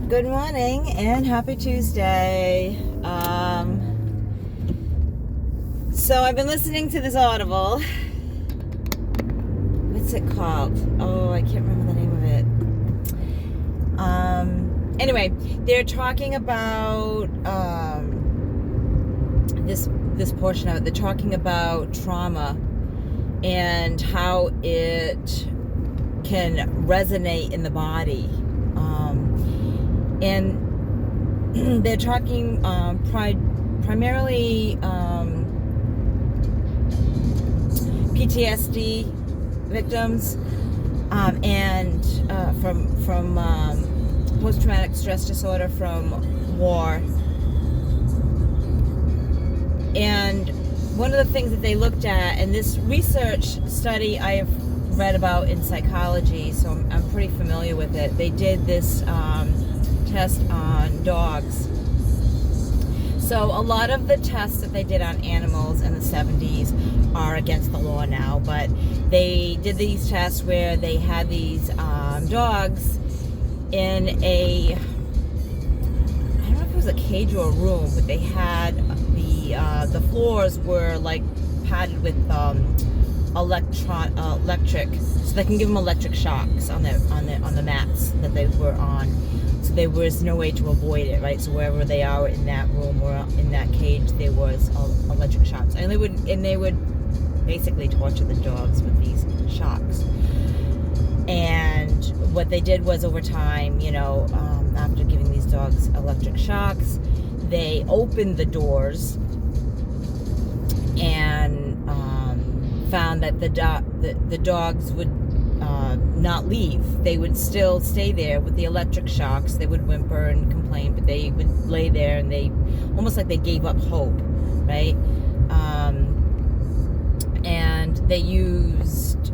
Good morning and happy Tuesday. So I've been listening to this Audible. What's it called? Oh, I can't remember the name of it. Anyway, they're talking about this portion of it. They're talking about trauma and how it can resonate in the body. And they're talking primarily PTSD victims and from post-traumatic stress disorder from war. And one of the things that they looked at, and this research study I have read about in psychology, so I'm pretty familiar with it. They did this test on dogs. So a lot of the tests that they did on animals in the 70s are against the law now, but they did these tests where they had these dogs in a, I don't know if it was a cage or a room, but they had the floors were like padded with electric, so they can give them electric shocks on the mats that they were on. So there was no way to avoid it, right? So wherever they are in that room or in that cage, there was electric shocks, and they would basically torture the dogs with these shocks. And what they did was, over time, after giving these dogs electric shocks, they opened the doors and found that the dogs would not leave. They would still stay there with the electric shocks. They would whimper and complain, but they would lay there, and they almost like they gave up hope, right? And they used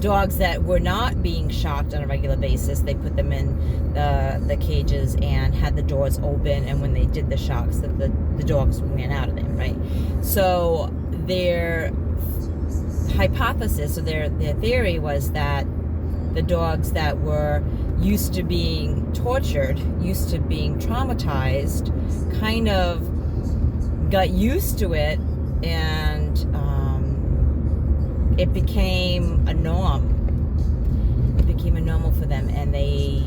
dogs that were not being shocked on a regular basis. They put them in the cages and had the doors open, and when they did the shocks, the dogs ran out of there, right? So their hypothesis, or their theory, was that the dogs that were used to being tortured, used to being traumatized, kind of got used to it, and it became a norm. It became a normal for them, and they,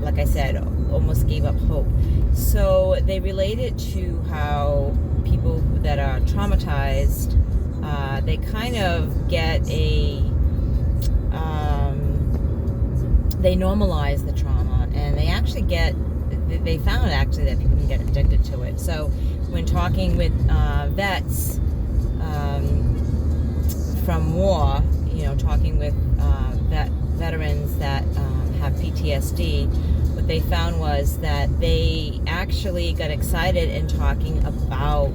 like I said, almost gave up hope. So they relate it to how people that are traumatized, they kind of get they normalize the trauma, and they found actually that people can get addicted to it. So when talking with vets from war, talking with veterans that have PTSD, what they found was that they actually got excited in talking about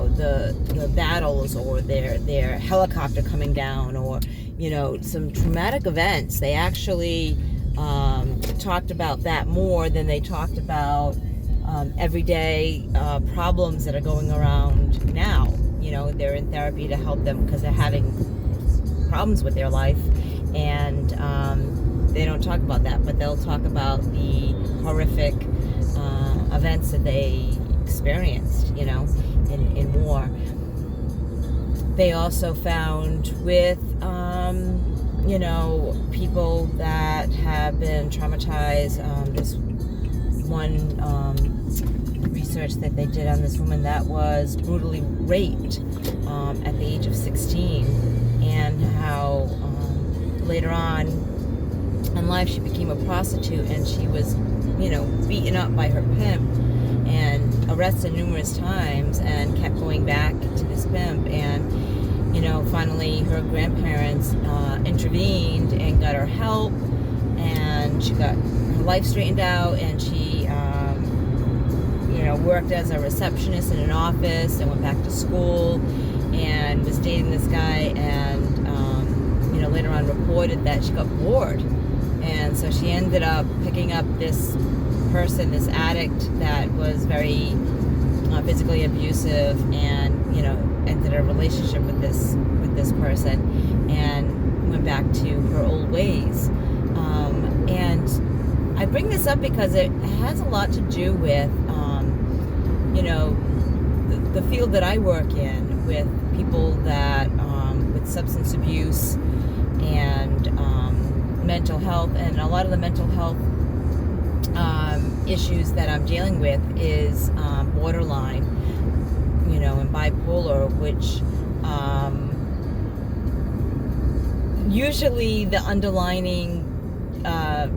the battles, or their helicopter coming down, or some traumatic events. They actually talked about that more than they talked about everyday problems that are going around now. They're in therapy to help them because they're having problems with their life, and they don't talk about that, but they'll talk about the horrific events that they experienced, in war. They also found with, people that have been traumatized, this one research that they did on this woman that was brutally raped at the age of 16, and how later on in life she became a prostitute, and she was, beaten up by her pimp and arrested numerous times, and kept going back to this pimp, and finally her grandparents intervened and got her help, and she got her life straightened out, and she worked as a receptionist in an office, and went back to school, and was dating this guy, and later on reported that she got bored, and so she ended up picking up this person, this addict that was very physically abusive, and entered a relationship with this person, and went back to her old ways. And bring this up because it has a lot to do with, you know, the field that I work in, with people that, with substance abuse and mental health, and a lot of the mental health issues that I'm dealing with is borderline, you know, and bipolar, which usually the underlining, I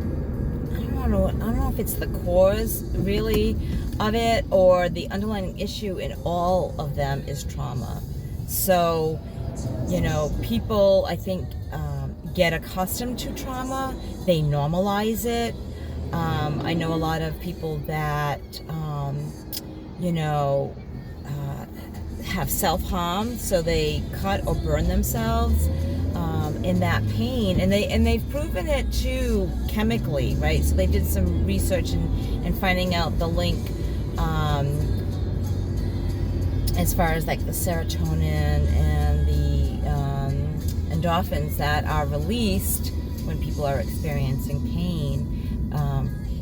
don't know if it's the cause really of it, or the underlying issue in all of them is trauma. So, you know, people, I think, get accustomed to trauma. They normalize it. I know a lot of people that, you know, have self-harm, so they cut or burn themselves in that pain, and they've proven it too chemically, right? So they did some research and finding out the link as far as like the serotonin and the endorphins that are released when people are experiencing pain.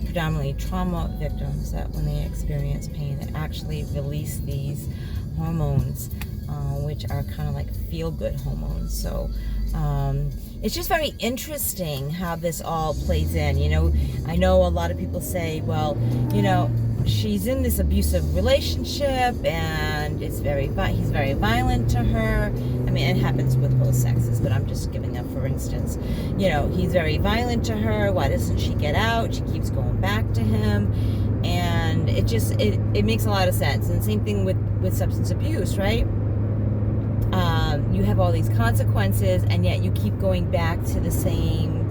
Predominantly trauma victims, that when they experience pain, they actually release these hormones, which are kind of like feel-good hormones. So it's just very interesting how this all plays in. You know, I know a lot of people say, well, you know, she's in this abusive relationship and he's very violent to her. I mean, it happens with both sexes, but I'm just giving up for instance. You know, he's very violent to her. Why doesn't she get out? She keeps going back to him. And it makes a lot of sense. And same thing with substance abuse, right? You have all these consequences, and yet you keep going back to the same,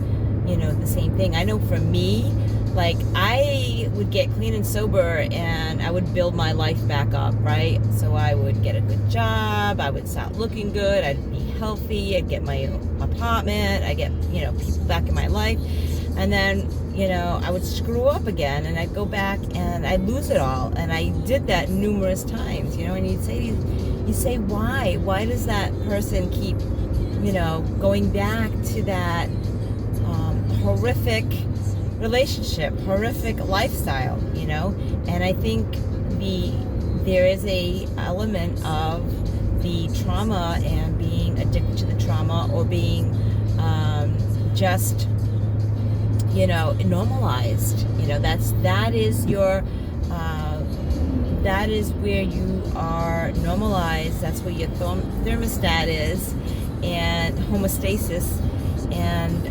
you know, the same thing. I know for me, like, I would get clean and sober and I would build my life back up, right? So I would get a good job, I would start looking good, I'd be healthy, I'd get my apartment, I'd get, you know, people back in my life. And then, you know, I would screw up again and I'd go back and I'd lose it all. And I did that numerous times, you know, and you say, why? Why does that person keep, you know, going back to that horrific relationship, horrific lifestyle, you know? And I think there is a element of the trauma and being addicted to the trauma, or being just, you know, normalized. You know, that is where you are normalized. That's where your thermostat is, and homeostasis. And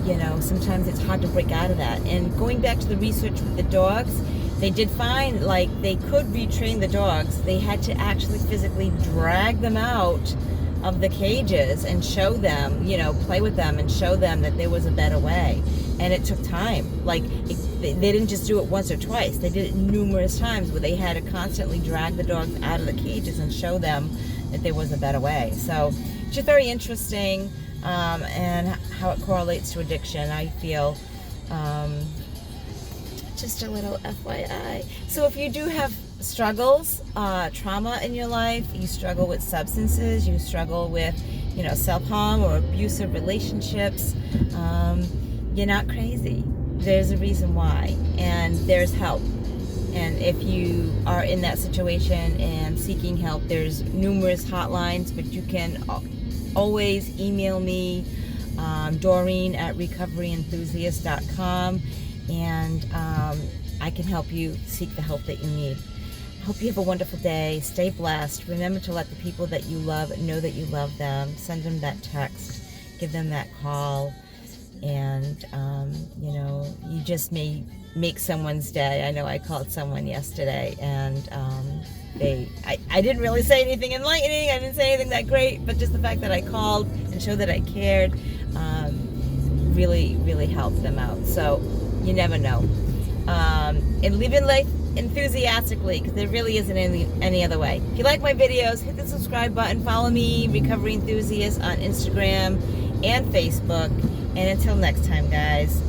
you know, sometimes it's hard to break out of that. And going back to the research with the dogs, they did find, like, they could retrain the dogs. They had to actually physically drag them out of the cages and show them, you know, play with them and show them that there was a better way. And it took time. Like, they didn't just do it once or twice. They did it numerous times, where they had to constantly drag the dogs out of the cages and show them that there was a better way. So it's just very interesting, and how it correlates to addiction, I feel. Just a little FYI. So if you do have struggles, trauma in your life, you struggle with substances, you struggle with, you know, self-harm or abusive relationships, you're not crazy. There's a reason why, and there's help. And if you are in that situation and seeking help, there's numerous hotlines, but you can always email me, Doreen at recoveryenthusiast.com, and I can help you seek the help that you need. Hope you have a wonderful day. Stay blessed. Remember to let the people that you love know that you love them. Send them that text. Give them that call. And, you know, you just may make someone's day. I know I called someone yesterday, and I didn't really say anything enlightening. I didn't say anything that great, but just the fact that I called and showed that I cared really, really helped them out. So you never know. And live in life enthusiastically, because there really isn't any other way. If you like my videos, hit the subscribe button. Follow me, Recovery Enthusiast, on Instagram and Facebook. And until next time, guys,